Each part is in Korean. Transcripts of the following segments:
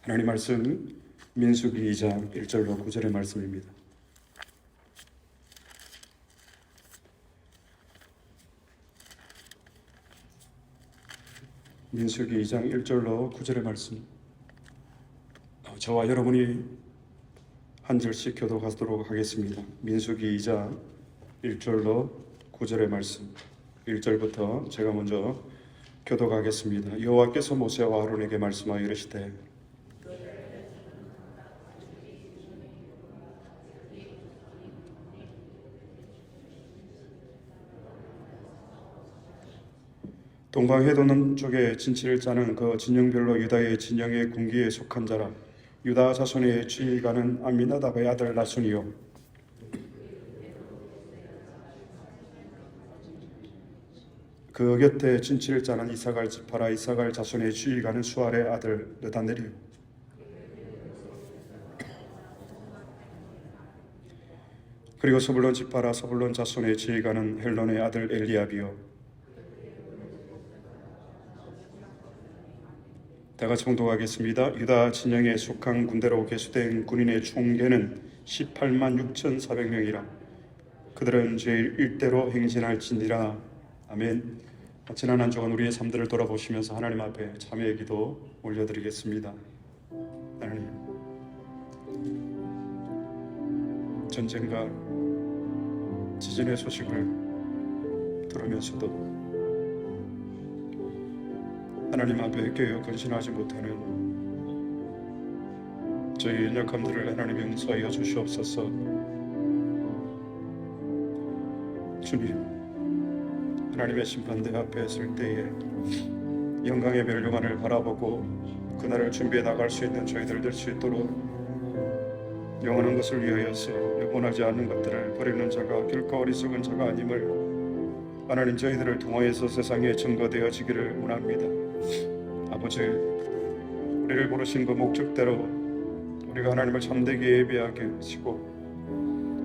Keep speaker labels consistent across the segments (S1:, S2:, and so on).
S1: 하나님 말씀 민수기 2장 1절로 9절의 말씀입니다. 민수기 2장 1절로 9절의 말씀, 저와 여러분이 한 절씩 교독하도록 하겠습니다. 민수기 2장 1절로 9절의 말씀, 1절부터 제가 먼저 교독하겠습니다. 여호와께서 모세와 아론에게 말씀하여 이르시되 동방해돋는 쪽에 진치를 짜는 그 진영별로 유다의 진영의 군기에 속한 자라. 유다 자손의 지휘관은 암미나답의 아들 나순이요 그 곁에 진치를 짜는 이사갈 지파라. 이사갈 자손의 지휘관은 수알의 아들 느다넬이요 그리고 서불론 지파라. 서불론 자손의 지휘관은 헬론의 아들 엘리압이요 다 같이 봉독하겠습니다. 유다 진영에 속한 군대로 계수된 군인의 총계는 18만 6,400명이라. 그들은 제일 일대로 행진할지니라. 아멘. 지난 한 주간 우리의 삶들을 돌아보시면서 하나님 앞에 참회의 기도 올려드리겠습니다. 하나님, 전쟁과 지진의 소식을 들으면서도 하나님 앞에 깨어 근신하지 못하는 저희 연약함들을 하나님 용서하여 주시옵소서. 주님, 하나님의 심판대 앞에 설 때에 영광의 멸류관을 바라보고 그날을 준비해 나갈 수 있는 저희들 될 수 있도록 영원한 것을 위하여서 영원하지 않는 것들을 버리는 자가 결코 어리석은 자가 아님을 하나님 저희들을 통하여서 세상에 증거되어지기를 원합니다. 아버지, 우리를 부르신 그 목적대로 우리가 하나님을 참되게 예배하게 하시고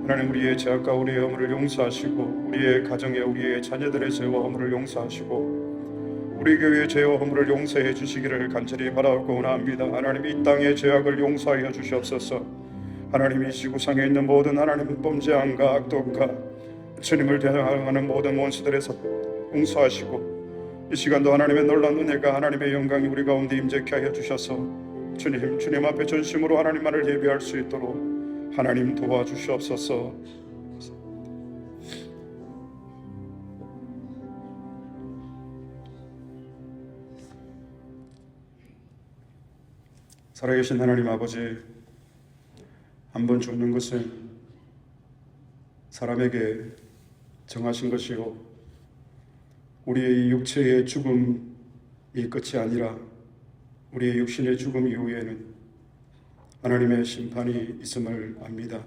S1: 하나님 우리의 죄악과 우리의 허물을 용서하시고 우리의 가정에 우리의 자녀들의 죄와 허물을 용서하시고 우리 교회의 죄와 허물을 용서해 주시기를 간절히 바라고 원합니다. 하나님 이 땅의 죄악을 용서하여 주시옵소서. 하나님 이 지구상에 있는 모든 하나님 범죄함과 악독과 주님을 대항하는 모든 원수들에서 용서하시고 이 시간도 하나님의 놀라운 은혜가 하나님의 영광이 우리 가운데 임재케 하여 주셔서 주님 앞에 전심으로 하나님만을 예배할 수 있도록 하나님 도와주시옵소서. 살아계신 하나님 아버지, 한 번 죽는 것은 사람에게 정하신 것이요 우리의 육체의 죽음이 끝이 아니라 우리의 육신의 죽음 이후에는 하나님의 심판이 있음을 압니다.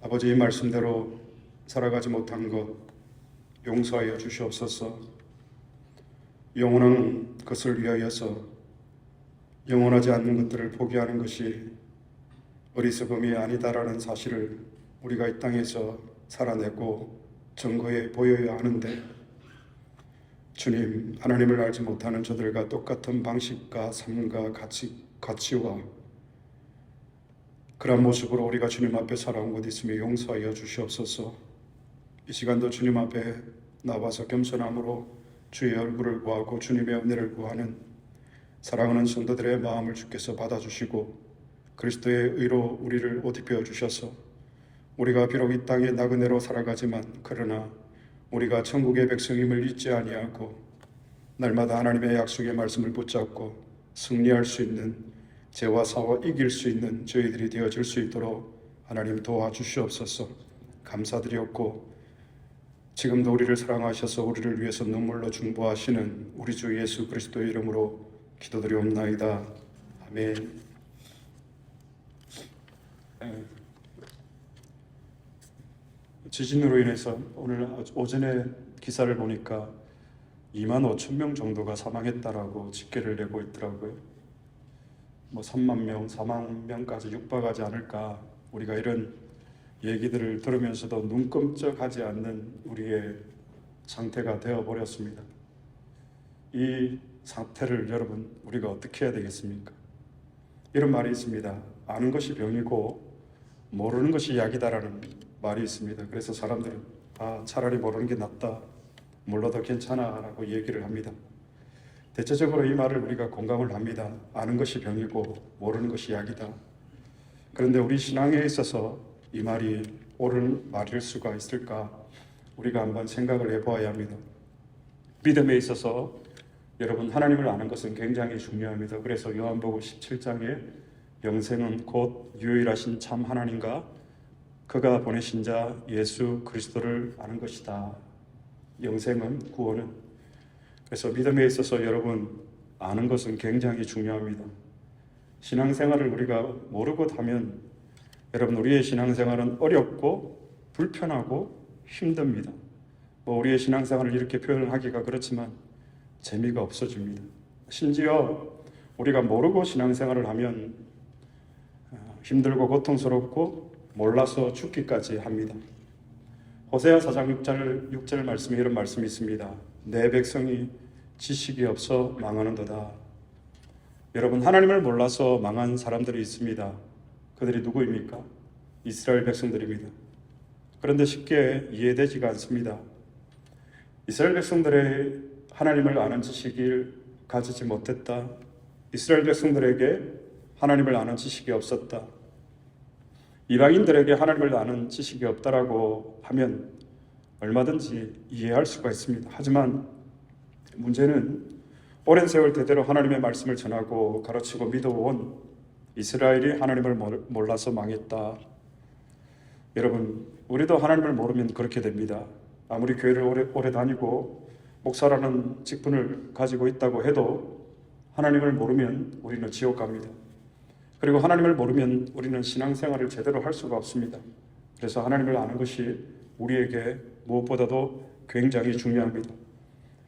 S1: 아버지의 말씀대로 살아가지 못한 것 용서하여 주시옵소서. 영원한 것을 위하여서 영원하지 않는 것들을 포기하는 것이 어리석음이 아니다라는 사실을 우리가 이 땅에서 살아내고 증거해 보여야 하는데 주님, 하나님을 알지 못하는 저들과 똑같은 방식과 삶과 가치와 그런 모습으로 우리가 주님 앞에 살아온 것 있으며 용서하여 주시옵소서. 이 시간도 주님 앞에 나와서 겸손함으로 주의 얼굴을 구하고 주님의 은혜를 구하는 사랑하는 성도들의 마음을 주께서 받아주시고 그리스도의 의로 우리를 옷 입혀 주셔서 우리가 비록 이 땅에 나그네로 살아가지만 그러나 우리가 천국의 백성임을 잊지 아니하고 날마다 하나님의 약속의 말씀을 붙잡고 승리할 수 있는 죄와 사와 이길 수 있는 저희들이 되어질 수 있도록 하나님 도와주시옵소서. 감사드렸고 지금도 우리를 사랑하셔서 우리를 위해서 눈물로 중보하시는 우리 주 예수 그리스도의 이름으로 기도드리옵나이다. 아멘. 지진으로 인해서 오늘 오전에 기사를 보니까 2만 5천 명 정도가 사망했다라고 집계를 내고 있더라고요. 3만 명, 4만 명까지 육박하지 않을까. 우리가 이런 얘기들을 들으면서도 눈 끔찍하지 않는 우리의 상태가 되어버렸습니다. 이 상태를 여러분 우리가 어떻게 해야 되겠습니까? 이런 말이 있습니다. 아는 것이 병이고 모르는 것이 약이다라는 말이 있습니다. 그래서 사람들은 차라리 모르는 게 낫다, 몰라도 괜찮아 라고 얘기를 합니다. 대체적으로 이 말을 우리가 공감을 합니다. 아는 것이 병이고 모르는 것이 약이다. 그런데 우리 신앙에 있어서 이 말이 옳은 말일 수가 있을까? 우리가 한번 생각을 해보아야 합니다. 믿음에 있어서 여러분, 하나님을 아는 것은 굉장히 중요합니다. 그래서 요한복음 17장에 영생은 곧 유일하신 참 하나님과 그가 보내신 자 예수 그리스도를 아는 것이다. 영생은, 구원은. 그래서 믿음에 있어서 여러분, 아는 것은 굉장히 중요합니다. 신앙생활을 우리가 모르고 하면 여러분, 우리의 신앙생활은 어렵고 불편하고 힘듭니다. 우리의 신앙생활을 이렇게 표현하기가 그렇지만 재미가 없어집니다. 심지어 우리가 모르고 신앙생활을 하면 힘들고 고통스럽고 몰라서 죽기까지 합니다. 호세아 4장 6절 말씀에 이런 말씀이 있습니다. 내 백성이 지식이 없어 망하는도다. 여러분, 하나님을 몰라서 망한 사람들이 있습니다. 그들이 누구입니까? 이스라엘 백성들입니다. 그런데 쉽게 이해되지가 않습니다. 이스라엘 백성들의 하나님을 아는 지식을 가지지 못했다. 이스라엘 백성들에게 하나님을 아는 지식이 없었다. 이방인들에게 하나님을 아는 지식이 없다라고 하면 얼마든지 이해할 수가 있습니다. 하지만 문제는 오랜 세월 대대로 하나님의 말씀을 전하고 가르치고 믿어온 이스라엘이 하나님을 몰라서 망했다. 여러분, 우리도 하나님을 모르면 그렇게 됩니다. 아무리 교회를 오래 다니고 목사라는 직분을 가지고 있다고 해도 하나님을 모르면 우리는 지옥 갑니다. 그리고 하나님을 모르면 우리는 신앙생활을 제대로 할 수가 없습니다. 그래서 하나님을 아는 것이 우리에게 무엇보다도 굉장히 중요합니다.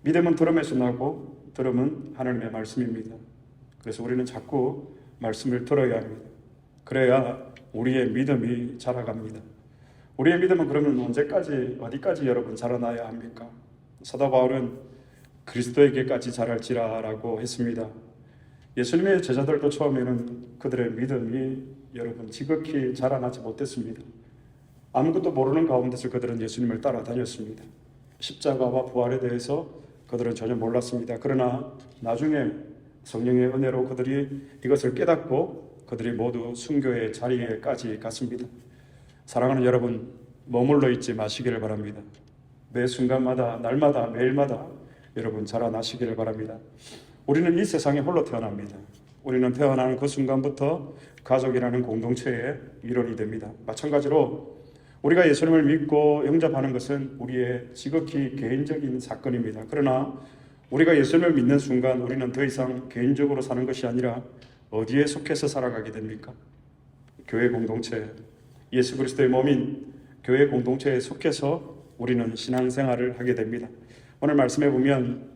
S1: 믿음은 들음에서 나고 들음은 하나님의 말씀입니다. 그래서 우리는 자꾸 말씀을 들어야 합니다. 그래야 우리의 믿음이 자라갑니다. 우리의 믿음은 그러면 언제까지, 어디까지 여러분 자라나야 합니까? 사도 바울은 그리스도에게까지 자랄지라라고 했습니다. 예수님의 제자들도 처음에는 그들의 믿음이 여러분 지극히 자라나지 못했습니다. 아무것도 모르는 가운데서 그들은 예수님을 따라다녔습니다. 십자가와 부활에 대해서 그들은 전혀 몰랐습니다. 그러나 나중에 성령의 은혜로 그들이 이것을 깨닫고 그들이 모두 순교의 자리에까지 갔습니다. 사랑하는 여러분, 머물러 있지 마시기를 바랍니다. 매 순간마다, 날마다, 매일마다 여러분 자라나시기를 바랍니다. 우리는 이 세상에 홀로 태어납니다. 우리는 태어나는 그 순간부터 가족이라는 공동체의 일원이 됩니다. 마찬가지로 우리가 예수님을 믿고 영접하는 것은 우리의 지극히 개인적인 사건입니다. 그러나 우리가 예수님을 믿는 순간 우리는 더 이상 개인적으로 사는 것이 아니라 어디에 속해서 살아가게 됩니까? 교회 공동체, 예수 그리스도의 몸인 교회 공동체에 속해서 우리는 신앙생활을 하게 됩니다. 오늘 말씀해 보면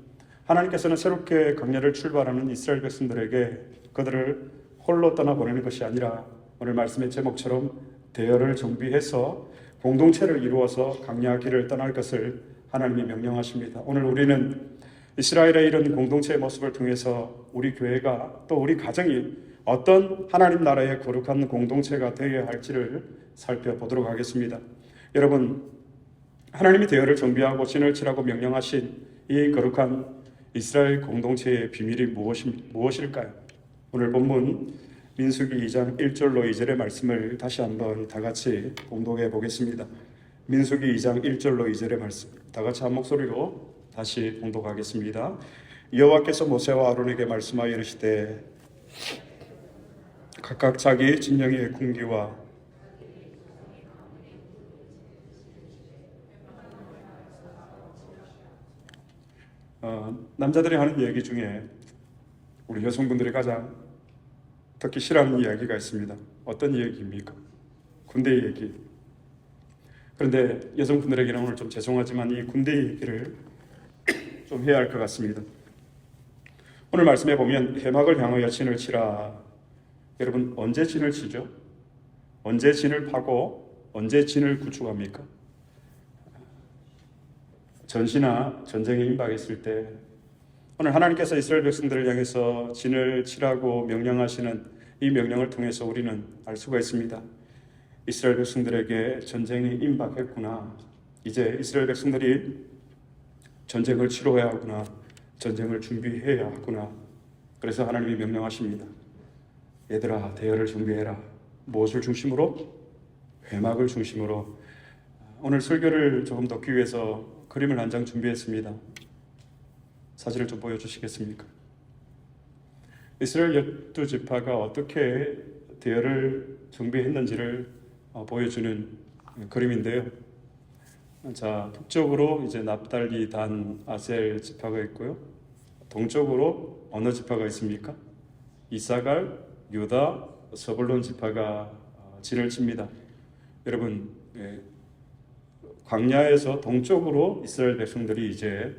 S1: 하나님께서는 새롭게 강렬을 출발하는 이스라엘 백성들에게 그들을 홀로 떠나보내는 것이 아니라 오늘 말씀의 제목처럼 대열을 정비해서 공동체를 이루어서 강야의 길을 떠날 것을 하나님이 명령하십니다. 오늘 우리는 이스라엘의 이런 공동체의 모습을 통해서 우리 교회가 또 우리 가정이 어떤 하나님 나라의 거룩한 공동체가 되어야 할지를 살펴보도록 하겠습니다. 여러분, 하나님이 대열을 정비하고 진을 치라고 명령하신 이 거룩한 이스라엘 공동체의 비밀이 무엇일까요? 오늘 본문 민수기 2장 1절로 2절의 말씀을 다시 한번 다 같이 공독해 보겠습니다. 민수기 2장 1절로 2절의 말씀 다 같이 한 목소리로 다시 공독하겠습니다. 여호와께서 모세와 아론에게 말씀하여 이르시되 각각 자기 진영의 군기와 남자들이 하는 얘기 중에 우리 여성분들이 가장 듣기 싫어하는 이야기가 있습니다. 어떤 얘기입니까? 군대 얘기. 그런데 여성분들에게는 오늘 좀 죄송하지만 이 군대 얘기를 좀 해야 할 것 같습니다. 오늘 말씀해 보면 해막을 향하여 진을 치라. 여러분, 언제 진을 치죠? 언제 진을 파고 언제 진을 구축합니까? 전시나 전쟁에 임박했을 때 오늘 하나님께서 이스라엘 백성들을 향해서 진을 치라고 명령하시는 이 명령을 통해서 우리는 알 수가 있습니다. 이스라엘 백성들에게 전쟁이 임박했구나. 이제 이스라엘 백성들이 전쟁을 치러야 하구나. 전쟁을 준비해야 하구나. 그래서 하나님이 명령하십니다. 얘들아, 대열을 준비해라. 무엇을 중심으로? 회막을 중심으로. 오늘 설교를 조금 돕기 위해서 그림을 한 장 준비했습니다. 사진을 좀 보여주시겠습니까? 이스라엘 12지파가 어떻게 대열을 정비했는지를 보여주는 그림인데요. 자, 북쪽으로 이제 납달리, 단, 아셀 지파가 있고요. 동쪽으로 어느 지파가 있습니까? 이사갈, 유다, 서불론 지파가 진을 칩니다. 여러분, 광야에서 동쪽으로 이스라엘 백성들이 이제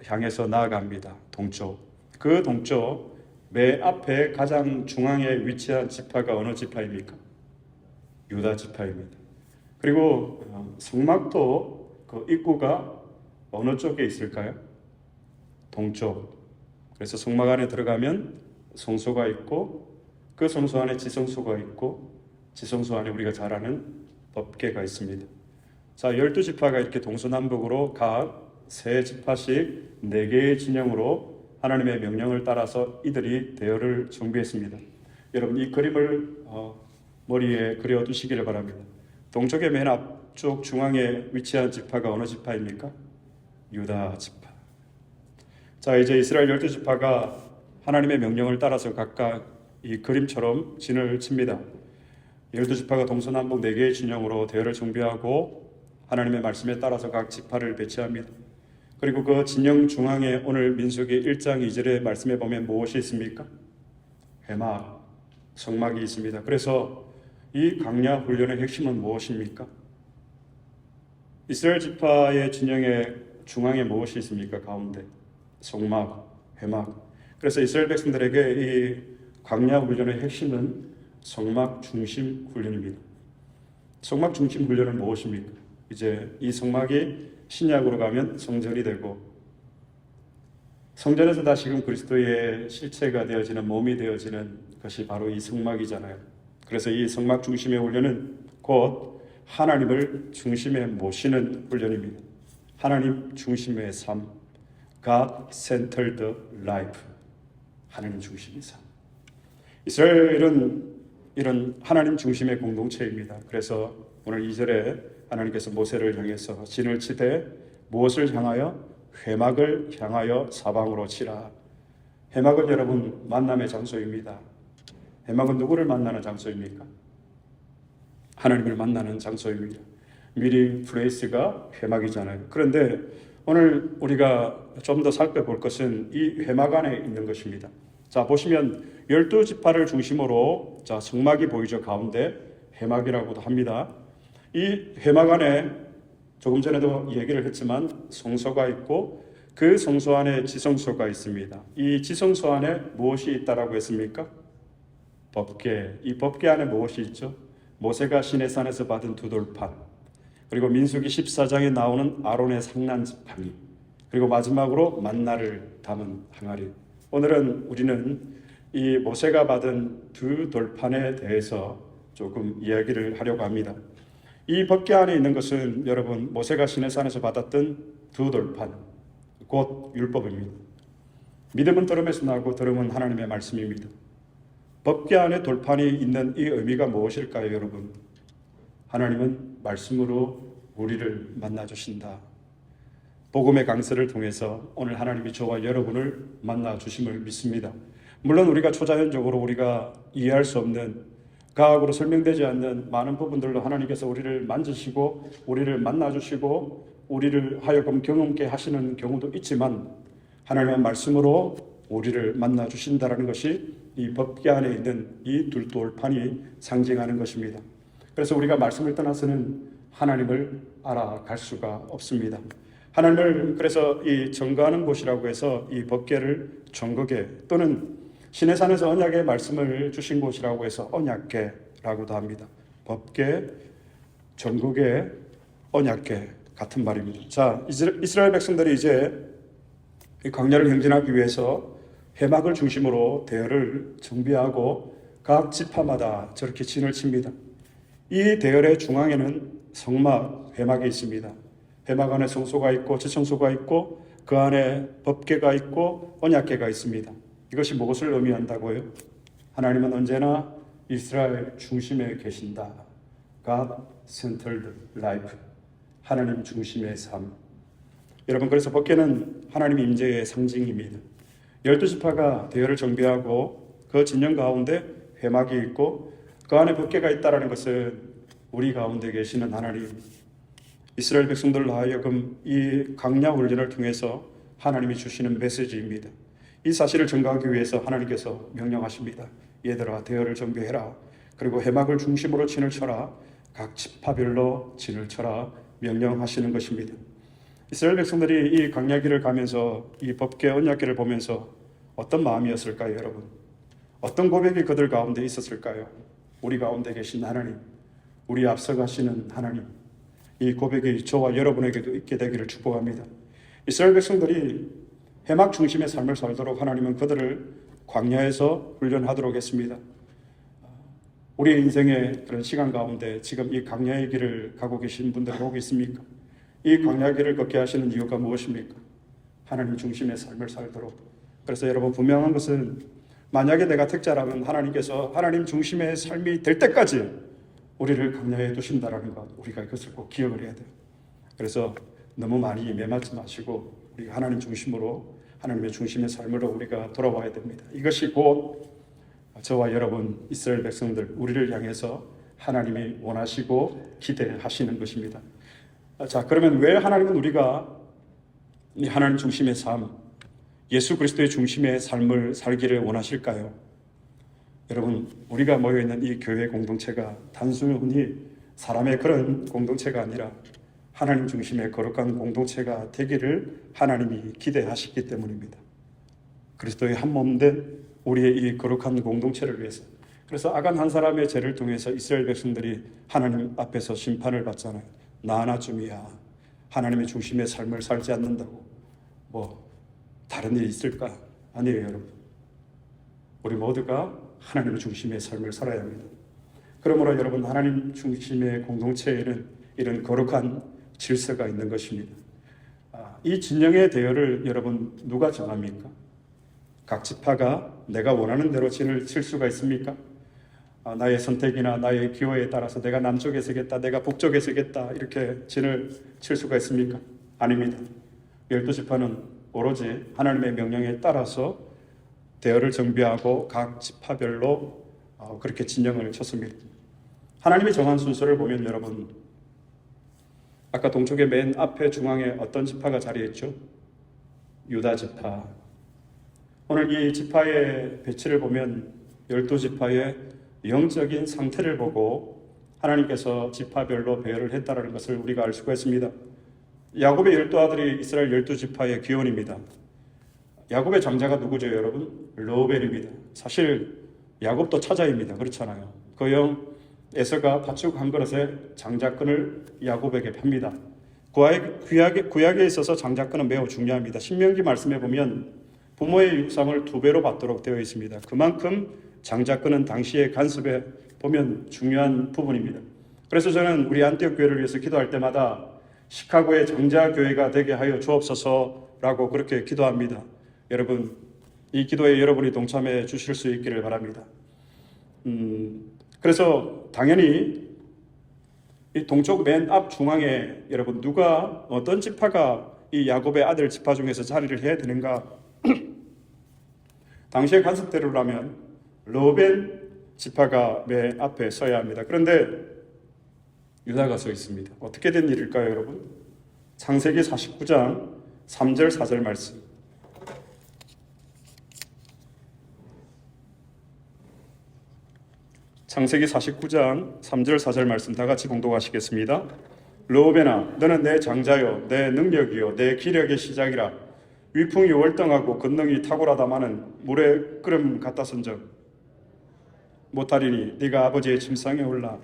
S1: 향해서 나아갑니다. 동쪽. 그 동쪽 맨 앞에 가장 중앙에 위치한 지파가 어느 지파입니까? 유다 지파입니다. 그리고 성막도 그 입구가 어느 쪽에 있을까요? 동쪽. 그래서 성막 안에 들어가면 성소가 있고 그 성소 안에 지성소가 있고 지성소 안에 우리가 잘 아는 법궤가 있습니다. 자, 12지파가 이렇게 동서남북으로 각 세 지파씩 4개의 진영으로 하나님의 명령을 따라서 이들이 대열을 정비했습니다. 여러분, 이 그림을 머리에 그려두시기를 바랍니다. 동쪽의 맨 앞쪽 중앙에 위치한 지파가 어느 지파입니까? 유다 지파. 자, 이제 이스라엘 12지파가 하나님의 명령을 따라서 각각 이 그림처럼 진을 칩니다. 12지파가 동서남북 4개의 진영으로 대열을 정비하고 하나님의 말씀에 따라서 각 지파를 배치합니다. 그리고 그 진영 중앙에 오늘 민수기 1장 2절의 말씀에 보면 무엇이 있습니까? 회막, 성막이 있습니다. 그래서 이 광야 훈련의 핵심은 무엇입니까? 이스라엘 지파의 진영의 중앙에 무엇이 있습니까? 가운데 성막, 회막. 그래서 이스라엘 백성들에게 이 광야 훈련의 핵심은 성막 중심 훈련입니다. 성막 중심 훈련은 무엇입니까? 이제 이 성막이 신약으로 가면 성전이 되고 성전에서 다시금 그리스도의 실체가 되어지는 몸이 되어지는 것이 바로 이 성막이잖아요. 그래서 이 성막 중심의 훈련은 곧 하나님을 중심에 모시는 훈련입니다. 하나님 중심의 삶, God-centered life, 하나님 중심의 삶. 이스라엘은 이런 하나님 중심의 공동체입니다. 그래서 오늘 2절에 하나님께서 모세를 향해서 진을 치되 무엇을 향하여? 회막을 향하여 사방으로 치라. 회막은 여러분 만남의 장소입니다. 회막은 누구를 만나는 장소입니까? 하나님을 만나는 장소입니다. 미리 플레이스가 회막이잖아요. 그런데 오늘 우리가 좀 더 살펴볼 것은 이 회막 안에 있는 것입니다. 자, 보시면 12지파를 중심으로 자, 성막이 보이죠. 가운데 회막이라고도 합니다. 이 회막 안에 조금 전에도 얘기를 했지만 성소가 있고 그 성소 안에 지성소가 있습니다. 이 지성소 안에 무엇이 있다라고 했습니까? 법궤. 이 법궤 안에 무엇이 있죠? 모세가 시내산에서 받은 두 돌판, 그리고 민수기 14장에 나오는 아론의 상난 지팡이, 그리고 마지막으로 만나를 담은 항아리. 오늘은 우리는 이 모세가 받은 두 돌판에 대해서 조금 이야기를 하려고 합니다. 이 법궤 안에 있는 것은 여러분 모세가 시내산에서 받았던 두 돌판, 곧 율법입니다. 믿음은 들음에서 나고 들음은 하나님의 말씀입니다. 법궤 안에 돌판이 있는 이 의미가 무엇일까요, 여러분? 하나님은 말씀으로 우리를 만나주신다. 복음의 강서를 통해서 오늘 하나님이 저와 여러분을 만나주심을 믿습니다. 물론 우리가 초자연적으로 우리가 이해할 수 없는 과학으로 설명되지 않는 많은 부분들로 하나님께서 우리를 만지시고 우리를 만나주시고 우리를 하여금 경험케 하시는 경우도 있지만 하나님의 말씀으로 우리를 만나주신다는 것이 이 법궤 안에 있는 이 두 돌판이 상징하는 것입니다. 그래서 우리가 말씀을 떠나서는 하나님을 알아갈 수가 없습니다. 하나님을 그래서 이 증거하는 곳이라고 해서 이 법궤를 증거궤 또는 시내산에서 언약의 말씀을 주신 곳이라고 해서 언약궤라고도 합니다. 법궤, 증거궤, 언약궤 같은 말입니다. 자, 이스라엘 백성들이 이제 이 광야를 행진하기 위해서 회막을 중심으로 대열을 정비하고 각 지파마다 저렇게 진을 칩니다. 이 대열의 중앙에는 성막, 회막이 있습니다. 회막 안에 성소가 있고 지성소가 있고 그 안에 법궤가 있고 언약궤가 있습니다. 이것이 무엇을 의미한다고요? 하나님은 언제나 이스라엘 중심에 계신다. God centered life. 하나님 중심의 삶. 여러분, 그래서 법궤는 하나님 임재의 상징입니다. 12지파가 대열을 정비하고 그 진영 가운데 회막이 있고 그 안에 법궤가 있다는 것은 우리 가운데 계시는 하나님, 이스라엘 백성들로 하여금 이 강야 훈련을 통해서 하나님이 주시는 메시지입니다. 이 사실을 증거하기 위해서 하나님께서 명령하십니다. 얘들아, 대열을 정비해라. 그리고 회막을 중심으로 진을 쳐라. 각 지파별로 진을 쳐라. 명령하시는 것입니다. 이스라엘 백성들이 이 강야길을 가면서 이 법궤 언약궤를 보면서 어떤 마음이었을까요, 여러분? 어떤 고백이 그들 가운데 있었을까요? 우리 가운데 계신 하나님, 우리 앞서가시는 하나님, 이 고백이 저와 여러분에게도 있게 되기를 축복합니다. 이스라엘 백성들이 회막 중심의 삶을 살도록 하나님은 그들을 광야에서 훈련하도록 했습니다. 우리의 인생의 그런 시간 가운데 지금 이 광야의 길을 가고 계신 분들이 오고 있습니까? 이 광야의 길을 걷게 하시는 이유가 무엇입니까? 하나님 중심의 삶을 살도록. 그래서 여러분, 분명한 것은 만약에 내가 택자라면 하나님께서 하나님 중심의 삶이 될 때까지 우리를 광야에 두신다라는 것, 우리가 이것을 꼭 기억을 해야 돼요. 그래서 너무 많이 매맞지 마시고 우리가 하나님 중심으로, 하나님의 중심의 삶으로 우리가 돌아와야 됩니다. 이것이 곧 저와 여러분 이스라엘 백성들, 우리를 향해서 하나님이 원하시고 기대하시는 것입니다. 자, 그러면 왜 하나님은 우리가 이 하나님 중심의 삶, 예수 그리스도의 중심의 삶을 살기를 원하실까요? 여러분, 우리가 모여있는 이 교회 공동체가 단순히 사람의 그런 공동체가 아니라 하나님 중심의 거룩한 공동체가 되기를 하나님이 기대하시기 때문입니다. 그리스도의 한 몸 된 우리의 이 거룩한 공동체를 위해서. 그래서 아간 한 사람의 죄를 통해서 이스라엘 백성들이 하나님 앞에서 심판을 받잖아요. 나 하나쯤이야 하나님의 중심의 삶을 살지 않는다고 뭐 다른 일이 있을까? 아니에요, 여러분. 우리 모두가 하나님 중심의 삶을 살아야 합니다. 그러므로 여러분, 하나님 중심의 공동체에는 이런 거룩한 질서가 있는 것입니다. 이 진영의 대열을 여러분 누가 정합니까? 각 지파가 내가 원하는 대로 진을 칠 수가 있습니까? 나의 선택이나 나의 기호에 따라서 내가 남쪽에 서겠다, 내가 북쪽에 서겠다 이렇게 진을 칠 수가 있습니까? 아닙니다. 12지파는 오로지 하나님의 명령에 따라서 대열을 정비하고 각 지파별로 그렇게 진영을 쳤습니다. 하나님이 정한 순서를 보면 여러분, 아까 동쪽의 맨 앞에 중앙에 어떤 지파가 자리했죠? 유다 지파. 오늘 이 지파의 배치를 보면 12지파의 영적인 상태를 보고 하나님께서 지파별로 배열을 했다는 것을 우리가 알 수가 있습니다. 야곱의 12아들이 이스라엘 12지파의 기원입니다. 야곱의 장자가 누구죠, 여러분? 르우벤입니다. 사실 야곱도 차자입니다. 그렇잖아요. 그 형 에서가 팥죽 한 그릇에 장자권을 야곱에게 팝니다. 구약에 있어서 장자권은 매우 중요합니다. 신명기 말씀에 보면 부모의 육상을 2배로 받도록 되어 있습니다. 그만큼 장자권은 당시의 간섭에 보면 중요한 부분입니다. 그래서 저는 우리 안티옥 교회를 위해서 기도할 때마다 시카고의 장자교회가 되게 하여 주옵소서라고 그렇게 기도합니다. 여러분, 이 기도에 여러분이 동참해 주실 수 있기를 바랍니다. 그래서 당연히 이 동쪽 맨 앞 중앙에 여러분 누가 어떤 지파가 이 야곱의 아들 지파 중에서 자리를 해야 되는가? 당시의 관습대로라면 르우벤 지파가 맨 앞에 서야 합니다. 그런데 유다가 서 있습니다. 어떻게 된 일일까요, 여러분? 창세기 49장 3절 4절 말씀. 창세기 49장 3절 4절 말씀 다 같이 봉독하시겠습니다. 르우벤아, 너는 내 장자요, 내 능력이요, 내 기력의 시작이라. 위풍이 월등하고 권능이 탁월하다마는 물의 끓음 같다선적 못하리니 네가 아버지의 침상에 올라.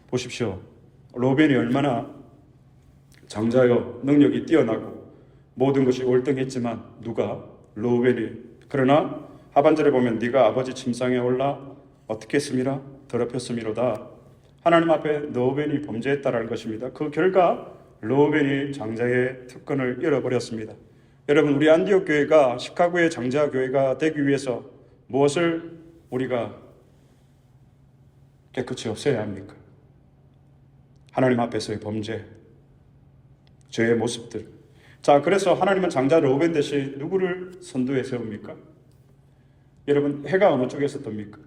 S1: 보십시오. 르우벤이 얼마나 장자요, 능력이 뛰어나고 모든 것이 월등했지만 누가? 르우벤이. 그러나 하반절에 보면 네가 아버지 침상에 올라 어떻게 했음이라 더럽혔음이로다. 하나님 앞에 르우벤이 범죄했다라는 것입니다. 그 결과 르우벤이 장자의 특권을 잃어버렸습니다. 여러분, 우리 안디옥 교회가 시카고의 장자 교회가 되기 위해서 무엇을 우리가 깨끗이 없애야 합니까? 하나님 앞에서의 범죄, 죄의 모습들. 자, 그래서 하나님은 장자 르우벤 대신 누구를 선두에 세웁니까? 여러분, 해가 어느 쪽에서 뜹니까?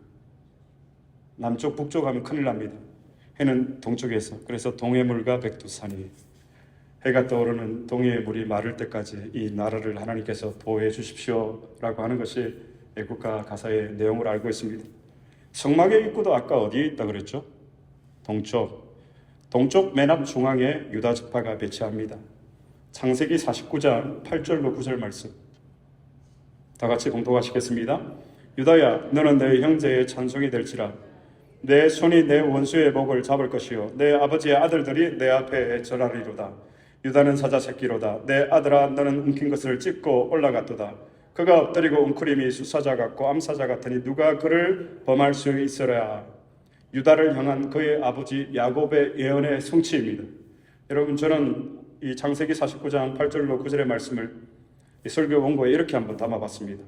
S1: 남쪽, 북쪽 하면 큰일 납니다. 해는 동쪽에서. 그래서 동해 물과 백두산이, 해가 떠오르는 동해의 물이 마를 때까지 이 나라를 하나님께서 보호해 주십시오라고 하는 것이 애국가 가사의 내용을 알고 있습니다. 성막의 입구도 아까 어디에 있다 그랬죠? 동쪽 맨 앞 중앙에 유다 지파가 배치합니다. 창세기 49장 8절로 9절 말씀 다 같이 봉독하시겠습니다. 유다야, 너는 내 형제의 찬송이 될지라. 내 손이 내 원수의 목을 잡을 것이요 내 아버지의 아들들이 내 앞에 절하리로다. 유다는 사자 새끼로다. 내 아들아, 너는 움킨 것을 찢고 올라갔도다. 그가 엎드리고 웅크림이 수사자 같고 암사자 같으니 누가 그를 범할 수 있으랴. 유다를 향한 그의 아버지 야곱의 예언의 성취입니다. 여러분, 저는 이 창세기 49장 8절로 9절의 말씀을 이 설교 원고에 이렇게 한번 담아봤습니다.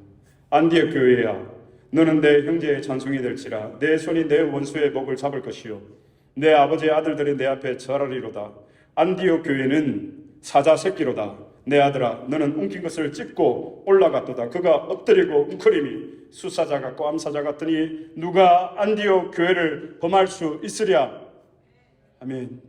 S1: 안디옥 교회야, 너는 내 형제의 찬송이 될지라. 내 손이 내 원수의 목을 잡을 것이요 내 아버지의 아들들이 내 앞에 절하리로다. 안디옥 교회는 사자 새끼로다. 내 아들아, 너는 움킨 것을 찢고 올라갔도다. 그가 엎드리고 웅크림이 수사자 같고 암사자 같으니 누가 안디옥 교회를 범할 수 있으랴. 아멘.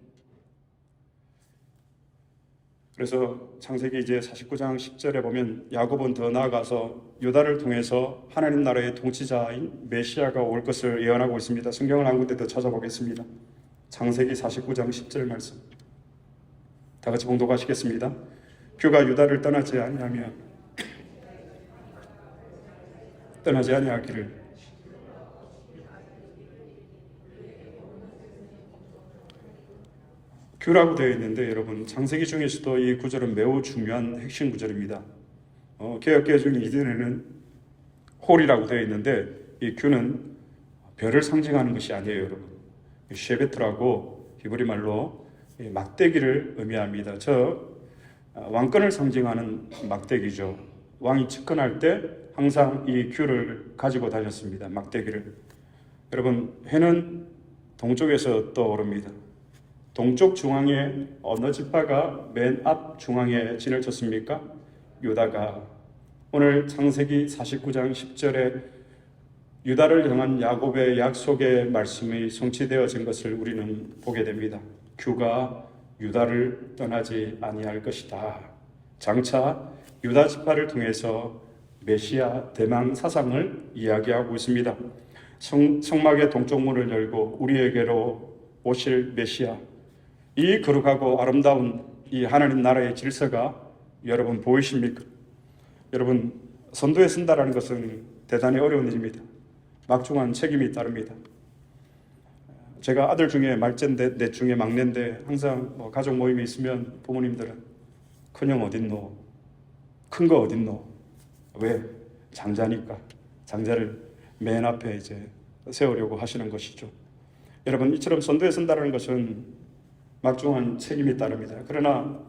S1: 그래서 창세기 이제 49장 10절에 보면 야곱은 더 나아가서 유다를 통해서 하나님 나라의 통치자인 메시아가 올 것을 예언하고 있습니다. 성경을 한 군데 더 찾아보겠습니다. 창세기 49장 10절 말씀 다 같이 봉독하시겠습니다. 규가 유다를 떠나지 아니하기를. 규라고 되어 있는데 여러분, 창세기 중에서도 이 구절은 매우 중요한 핵심 구절입니다. 개역개 중에 이전에는 홀이라고 되어 있는데 이 규는 별을 상징하는 것이 아니에요, 여러분. 쉐베트라고 히브리 말로 막대기를 의미합니다. 왕권을 상징하는 막대기죠. 왕이 집권할 때 항상 이 규를 가지고 다녔습니다. 막대기를. 여러분, 해는 동쪽에서 떠오릅니다. 동쪽 중앙에 어느 지파가 맨 앞 중앙에 진을 쳤습니까? 유다가. 오늘 창세기 49장 10절에 유다를 향한 야곱의 약속의 말씀이 성취되어진 것을 우리는 보게 됩니다. 규가 유다를 떠나지 아니할 것이다. 장차 유다 지파를 통해서 메시아 대망 사상을 이야기하고 있습니다. 성막의 동쪽 문을 열고 우리에게로 오실 메시아, 이 거룩하고 아름다운 이 하나님 나라의 질서가 여러분 보이십니까? 여러분, 선도에 쓴다라는 것은 대단히 어려운 일입니다. 막중한 책임이 따릅니다. 제가 아들 중에 말째인데 넷 중에 막내인데 항상 가족 모임이 있으면 부모님들은 큰형 어딨노? 큰 거 어딨노? 왜? 장자니까. 장자를 맨 앞에 이제 세우려고 하시는 것이죠. 여러분, 이처럼 선도에 선다는 것은 막중한 책임이 따릅니다. 그러나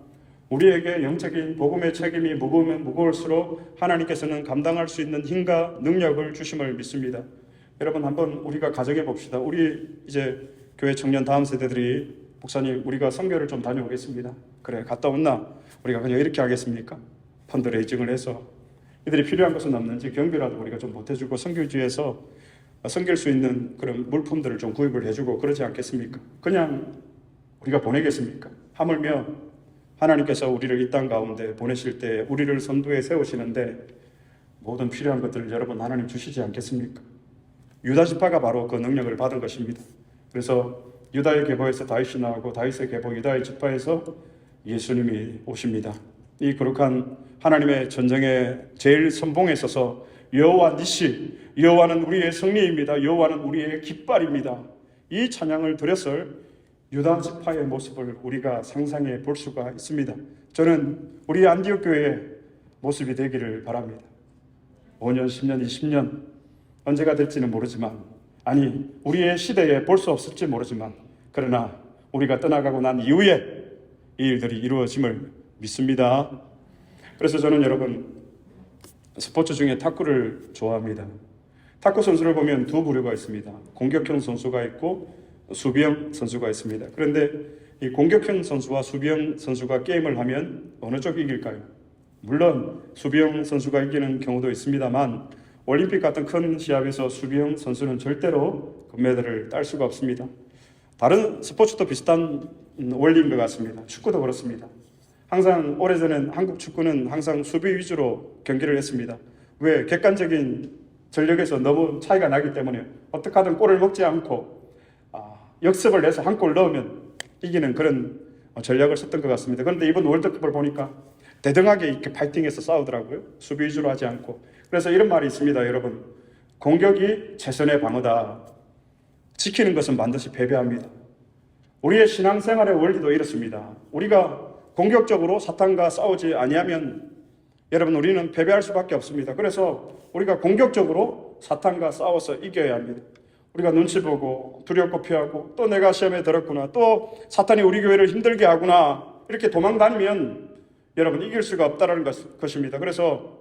S1: 우리에게 영적인 복음의 책임이 무거우면 무거울수록 하나님께서는 감당할 수 있는 힘과 능력을 주심을 믿습니다. 여러분, 한번 우리가 가정해 봅시다. 우리 이제 교회 청년 다음 세대들이 목사님, 우리가 선교를 좀 다녀오겠습니다. 그래, 갔다 온나? 우리가 그냥 이렇게 하겠습니까? 펀드레이징을 해서 이들이 필요한 것은 없는지 경비라도 우리가 좀 보태주고 선교지에서 섬길 수 있는 그런 물품들을 좀 구입을 해주고 그러지 않겠습니까? 그냥 우리가 보내겠습니까? 하물며 하나님께서 우리를 이 땅 가운데 보내실 때 우리를 선두에 세우시는데 모든 필요한 것들을 여러분 하나님 주시지 않겠습니까? 유다 지파가 바로 그 능력을 받은 것입니다. 그래서 유다의 계보에서 다윗이 나오고 다윗의 계보 유다의 지파에서 예수님이 오십니다. 이 거룩한 하나님의 전쟁의 제일 선봉에 서서 여호와 니시, 여호와는 우리의 승리입니다. 여호와는 우리의 깃발입니다. 이 찬양을 드렸을 유다 지파의 모습을 우리가 상상해 볼 수가 있습니다. 저는 우리 안디옥 교회의 모습이 되기를 바랍니다. 5년, 10년, 20년 언제가 될지는 모르지만, 아니 우리의 시대에 볼 수 없을지 모르지만, 그러나 우리가 떠나가고 난 이후에 이 일들이 이루어짐을 믿습니다. 그래서 저는 여러분, 스포츠 중에 탁구를 좋아합니다. 탁구 선수를 보면 두 부류가 있습니다. 공격형 선수가 있고 수비형 선수가 있습니다. 그런데 이 공격형 선수와 수비형 선수가 게임을 하면 어느 쪽이 이길까요? 물론 수비형 선수가 이기는 경우도 있습니다만, 올림픽 같은 큰 시합에서 수비형 선수는 절대로 금메달을 딸 수가 없습니다. 다른 스포츠도 비슷한 원리인 것 같습니다. 축구도 그렇습니다. 항상 오래전엔 한국 축구는 항상 수비 위주로 경기를 했습니다. 왜? 객관적인 전력에서 너무 차이가 나기 때문에 어떻게 하든 골을 먹지 않고 역습을 내서 한 골 넣으면 이기는 그런 전략을 썼던 것 같습니다. 그런데 이번 월드컵을 보니까 대등하게 이렇게 파이팅해서 싸우더라고요. 수비 위주로 하지 않고. 그래서 이런 말이 있습니다, 여러분. 공격이 최선의 방어다. 지키는 것은 반드시 패배합니다. 우리의 신앙생활의 원리도 이렇습니다. 우리가 공격적으로 사탄과 싸우지 아니하면 여러분, 우리는 패배할 수밖에 없습니다. 그래서 우리가 공격적으로 사탄과 싸워서 이겨야 합니다. 우리가 눈치 보고 두렵고 피하고, 또 내가 시험에 들었구나, 또 사탄이 우리 교회를 힘들게 하구나, 이렇게 도망 다니면 여러분 이길 수가 없다는 것입니다. 그래서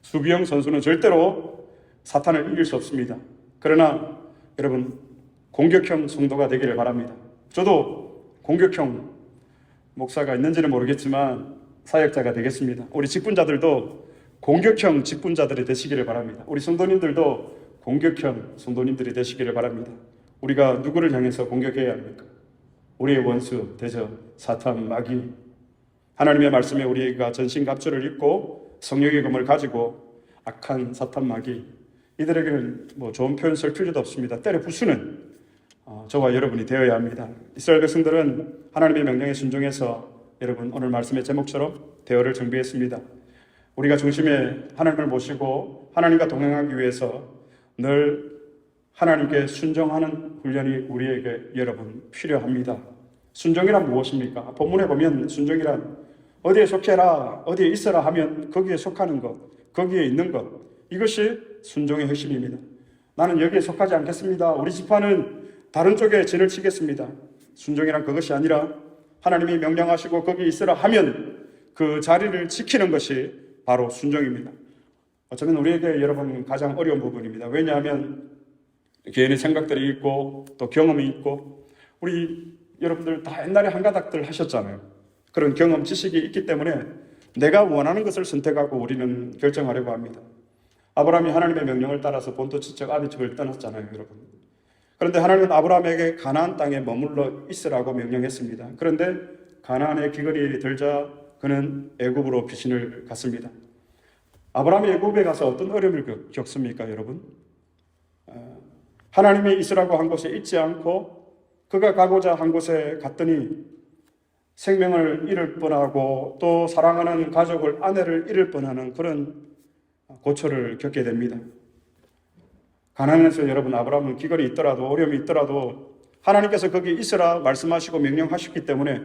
S1: 수비형 선수는 절대로 사탄을 이길 수 없습니다. 그러나 여러분, 공격형 성도가 되기를 바랍니다. 저도 공격형 목사가 있는지는 모르겠지만 사역자가 되겠습니다. 우리 직분자들도 공격형 직분자들이 되시기를 바랍니다. 우리 성도님들도 공격형 성도님들이 되시기를 바랍니다. 우리가 누구를 향해서 공격해야 합니까? 우리의 원수, 대적, 사탄, 마귀. 하나님의 말씀에 우리가 전신갑주를 입고 성령의 검을 가지고 악한 사탄, 마귀, 이들에게는 좋은 표현 쓸 필요도 없습니다. 때려 부수는 저와 여러분이 되어야 합니다. 이스라엘 백성들은 하나님의 명령에 순종해서 여러분 오늘 말씀의 제목처럼 대어를 정비했습니다. 우리가 중심에 하나님을 모시고 하나님과 동행하기 위해서 늘 하나님께 순종하는 훈련이 우리에게 여러분 필요합니다. 순종이란 무엇입니까? 본문에 보면 순종이란 어디에 속해라, 어디에 있어라 하면 거기에 속하는 것, 거기에 있는 것, 이것이 순종의 핵심입니다. 나는 여기에 속하지 않겠습니다. 우리 지파는 다른 쪽에 진을 치겠습니다. 순종이란 그것이 아니라 하나님이 명령하시고 거기 있으라 하면 그 자리를 지키는 것이 바로 순종입니다. 어쩌면 우리에게 여러분 가장 어려운 부분입니다. 왜냐하면 개인의 생각들이 있고 또 경험이 있고, 우리 여러분들 다 옛날에 한가닥들 하셨잖아요. 그런 경험, 지식이 있기 때문에 내가 원하는 것을 선택하고 우리는 결정하려고 합니다. 아브라함이 하나님의 명령을 따라서 본토 지척 아비집을 떠났잖아요, 여러분. 그런데 하나님은 아브라함에게 가나안 땅에 머물러 있으라고 명령했습니다. 그런데 가나안의 기근이 들자 그는 애굽으로 피신을 갔습니다. 아브라함이 애굽에 가서 어떤 어려움을 겪습니까, 여러분? 하나님이 있으라고 한 곳에 있지 않고 그가 가고자 한 곳에 갔더니 생명을 잃을 뻔하고 또 사랑하는 가족을, 아내를 잃을 뻔하는 그런 고초를 겪게 됩니다. 가나안에서 여러분, 아브라함은 기근이 있더라도 어려움이 있더라도 하나님께서 거기 있으라 말씀하시고 명령하셨기 때문에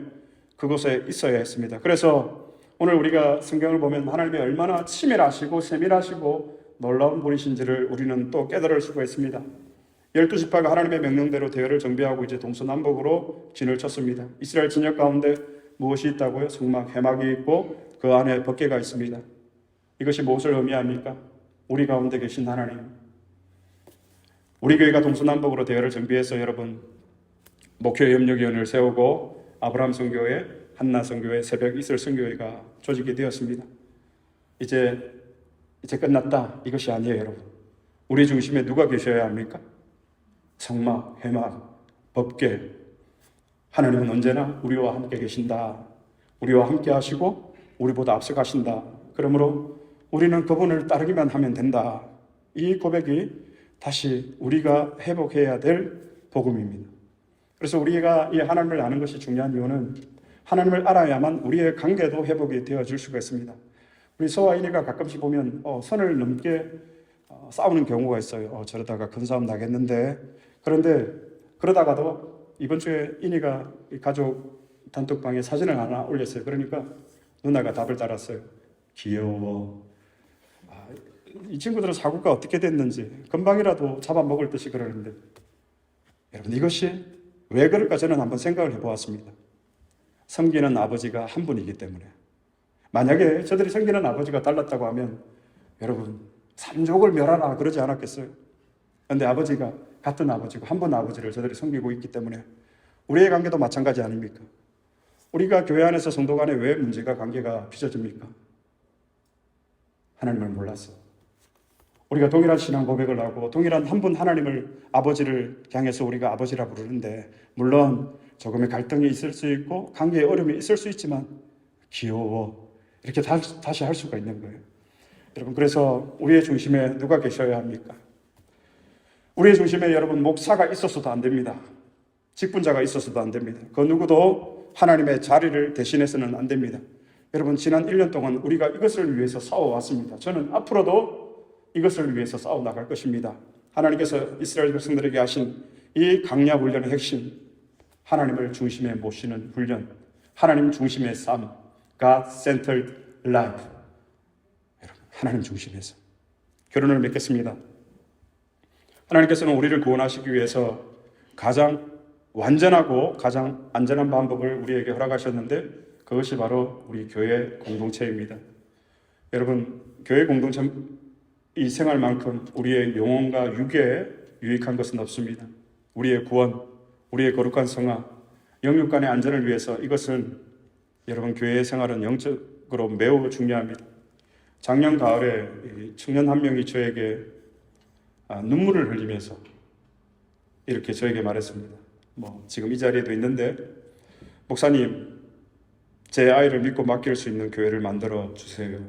S1: 그곳에 있어야 했습니다. 그래서 오늘 우리가 성경을 보면 하나님이 얼마나 치밀하시고 세밀하시고 놀라운 분이신지를 우리는 또 깨달을 수가 있습니다. 12지파가 하나님의 명령대로 대열을 정비하고 이제 동서남북으로 진을 쳤습니다. 이스라엘 진영 가운데 무엇이 있다고요? 성막, 해막이 있고 그 안에 법궤가 있습니다. 이것이 무엇을 의미합니까? 우리 가운데 계신 하나님. 우리 교회가 동서남북으로 대열을 정비해서 여러분 목회협력위원회를 세우고 아브라함 선교회, 한나 선교회, 새벽 이슬 선교회가 조직이 되었습니다. 이제 끝났다, 이것이 아니에요, 여러분. 우리 중심에 누가 계셔야 합니까? 성막, 해막, 법궤. 하나님은 언제나 우리와 함께 계신다. 우리와 함께 하시고 우리보다 앞서가신다. 그러므로 우리는 그분을 따르기만 하면 된다. 이 고백이 다시 우리가 회복해야 될 복음입니다. 그래서 우리가 이 하나님을 아는 것이 중요한 이유는 하나님을 알아야만 우리의 관계도 회복이 되어질 수가 있습니다. 우리 서와 인이가 가끔씩 보면 선을 넘게 싸우는 경우가 있어요. 저러다가 큰 싸움 나겠는데. 그런데 그러다가도 이번 주에 인이가 가족 단톡방에 사진을 하나 올렸어요. 그러니까 누나가 답을 달았어요. 귀여워. 이 친구들은 사고가 어떻게 됐는지 금방이라도 잡아먹을 듯이 그러는데, 여러분 이것이 왜 그럴까 저는 한번 생각을 해보았습니다. 섬기는 아버지가 한 분이기 때문에. 만약에 저들이 섬기는 아버지가 달랐다고 하면 여러분 삼족을 멸하라 그러지 않았겠어요? 그런데 아버지가 같은 아버지고 한 분 아버지를 저들이 섬기고 있기 때문에 우리의 관계도 마찬가지 아닙니까? 우리가 교회 안에서 성도 간에 왜 문제가 관계가 빚어집니까? 하나님을 몰라서. 우리가 동일한 신앙 고백을 하고 동일한 한 분 하나님을 아버지를 향해서 우리가 아버지라 부르는데, 물론 조금의 갈등이 있을 수 있고 관계에 어려움이 있을 수 있지만 귀여워 이렇게 다시 할 수가 있는 거예요. 여러분, 그래서 우리의 중심에 누가 계셔야 합니까? 우리의 중심에 여러분 목사가 있어서도 안 됩니다. 직분자가 있어서도 안 됩니다. 그 누구도 하나님의 자리를 대신해서는 안 됩니다. 여러분, 지난 1년 동안 우리가 이것을 위해서 싸워왔습니다. 저는 앞으로도 이것을 위해서 싸워나갈 것입니다. 하나님께서 이스라엘 백성들에게 하신 이 강야 훈련의 핵심, 하나님을 중심에 모시는 훈련, 하나님 중심의 삶, God-centered life. 여러분, 하나님 중심에서 결혼을 맺겠습니다. 하나님께서는 우리를 구원하시기 위해서 가장 완전하고 가장 안전한 방법을 우리에게 허락하셨는데, 그것이 바로 우리 교회 공동체입니다. 여러분, 교회 공동체 이 생활만큼 우리의 영혼과 육에 유익한 것은 없습니다. 우리의 구원, 우리의 거룩한 성화, 영육 간의 안전을 위해서 이것은 여러분 교회의 생활은 영적으로 매우 중요합니다. 작년 가을에 청년 한 명이 저에게 눈물을 흘리면서 이렇게 저에게 말했습니다. 지금 이 자리에도 있는데, 목사님, 제 아이를 믿고 맡길 수 있는 교회를 만들어 주세요.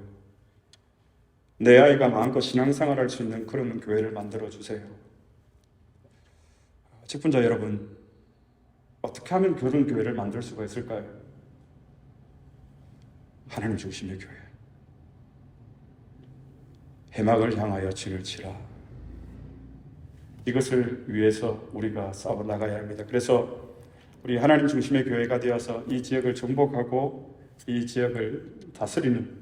S1: 내 아이가 마음껏 신앙생활할 수 있는 그런 교회를 만들어 주세요. 직분자 여러분, 어떻게 하면 그런 교회를 만들 수가 있을까요? 하나님 중심의 교회. 해막을 향하여 진을 치라. 이것을 위해서 우리가 싸워 나가야 합니다. 그래서 우리 하나님 중심의 교회가 되어서 이 지역을 정복하고 이 지역을 다스리는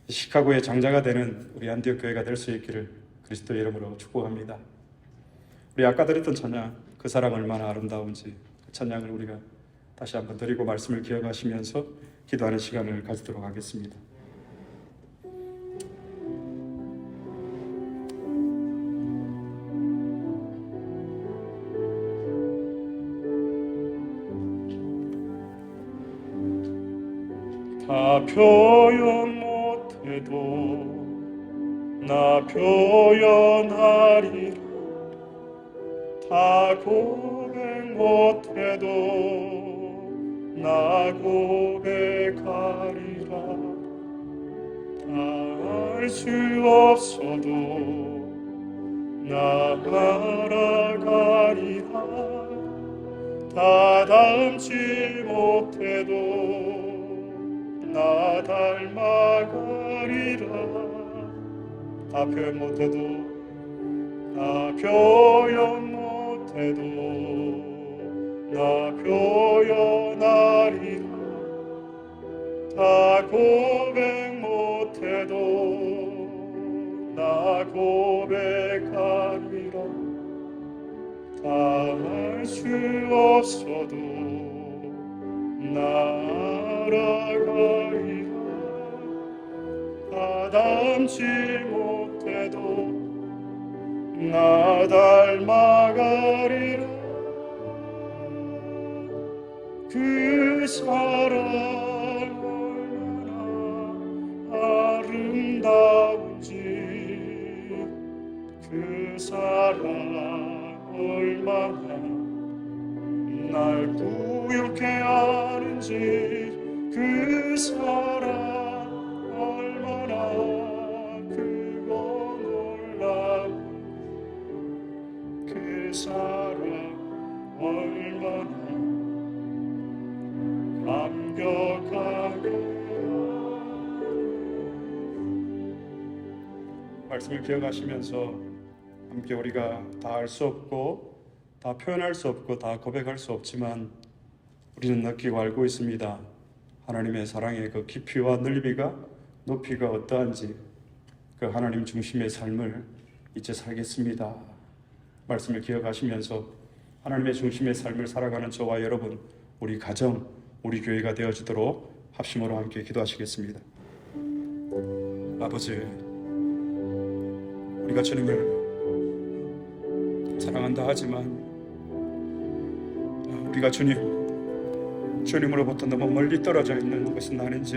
S1: 시카고의 장자가 되는 우리 안디옥 교회가 될 수 있기를 그리스도의 이름으로 축복합니다. 우리 아까 드렸던 찬양, 그 사랑 얼마나 아름다운지, 그 찬양을 우리가 다시 한번 드리고 말씀을 기억하시면서 기도하는 시간을 가지도록 하겠습니다. 다 표현 못해도 나 표현하리라. 다 고백 못해도 나 고백하리라. 다 알 수 없어도 나 알아가리라. 다 닮지 못해도 나 닮아가리라. 다 표현 못해도 나 표현 못해도 나 표현하리라. 다 고백 못해도 나 고백하리라. 다 알 수 없어도 나 알아가리라. 다 닮지 못해도 나 닮아가리라. 그 사랑 얼마나 아름다운지, 그 사랑 얼마나 날 부유케 하는지, 그 사랑 얼마나 크고 놀라운, 그 사랑 얼마나 감격하게. 말씀을 기억하시면서 함께 우리가 다 알 수 없고 다 표현할 수 없고 다 고백할 수 없지만 우리는 느끼고 알고 있습니다. 하나님의 사랑의 그 깊이와 넓이가 높이가 어떠한지, 그 하나님 중심의 삶을 이제 살겠습니다. 말씀을 기억하시면서 하나님의 중심의 삶을 살아가는 저와 여러분, 우리 가정, 우리 교회가 되어지도록 합심으로 함께 기도하시겠습니다. 아버지, 우리가 주님을 사랑한다 하지만 우리가 주님으로부터 너무 멀리 떨어져 있는 것은 아닌지,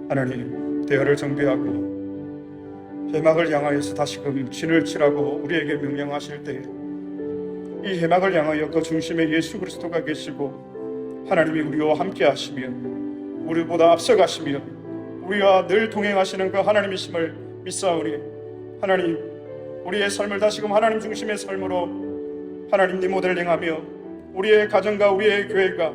S1: 하나님 대화를 정비하고 회막을 향하여서 다시금 진을 치라고 우리에게 명령하실 때, 이 회막을 향하여 그 중심에 예수 그리스도가 계시고 하나님이 우리와 함께 하시며 우리보다 앞서가시며 우리와 늘 동행하시는 그 하나님이심을 믿사오니, 하나님 우리의 삶을 다시금 하나님 중심의 삶으로 하나님 리모델링하며 우리의 가정과 우리의 교회가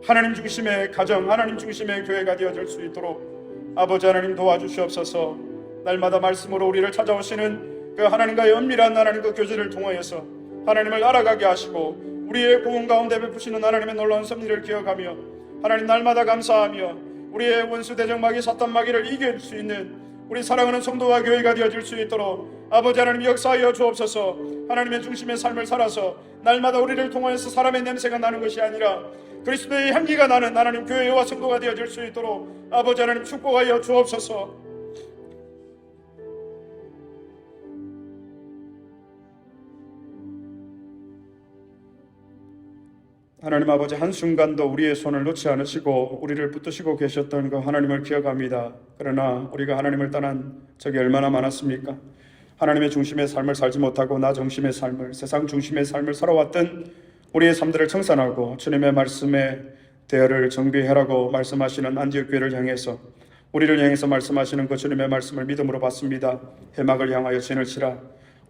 S1: 하나님 중심의 가정, 하나님 중심의 교회가 되어질 수 있도록 아버지 하나님 도와주시옵소서. 날마다 말씀으로 우리를 찾아오시는 그 하나님과의 은밀한 하나님 그 교제를 통하여서 하나님을 알아가게 하시고 우리의 고운 가운데 베푸시는 하나님의 놀라운 섭리를 기억하며 하나님 날마다 감사하며 우리의 원수 대적마귀 사탄 마귀를 이길 수 있는 우리 사랑하는 성도와 교회가 되어질 수 있도록 아버지 하나님 역사하여 주옵소서. 하나님의 중심의 삶을 살아서 날마다 우리를 통하여서 사람의 냄새가 나는 것이 아니라 그리스도의 향기가 나는 하나님 교회와 성도가 되어질 수 있도록 아버지 하나님 축복하여 주옵소서. 하나님 아버지, 한순간도 우리의 손을 놓지 않으시고 우리를 붙드시고 계셨던 그 하나님을 기억합니다. 그러나 우리가 하나님을 떠난 적이 얼마나 많았습니까? 하나님의 중심의 삶을 살지 못하고 나 중심의 삶을, 세상 중심의 삶을 살아왔던 우리의 삶들을 청산하고 주님의 말씀에 대화를 정비해라고 말씀하시는 안디옥 교회를 향해서, 우리를 향해서 말씀하시는 그 주님의 말씀을 믿음으로 받습니다. 회막을 향하여 진을 치라.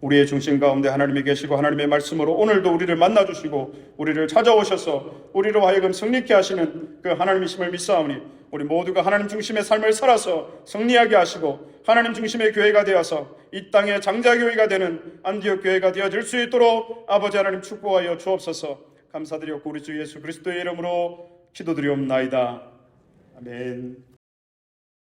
S1: 우리의 중심 가운데 하나님이 계시고 하나님의 말씀으로 오늘도 우리를 만나주시고 우리를 찾아오셔서 우리로 하여금 승리케 하시는 그 하나님이심을 믿사오니, 우리 모두가 하나님 중심의 삶을 살아서 승리하게 하시고 하나님 중심의 교회가 되어서 이 땅의 장자교회가 되는 안디옥 교회가 되어질 수 있도록 아버지 하나님 축복하여 주옵소서. 감사드렸고 우리 주 예수 그리스도의 이름으로 기도드리옵나이다. 아멘.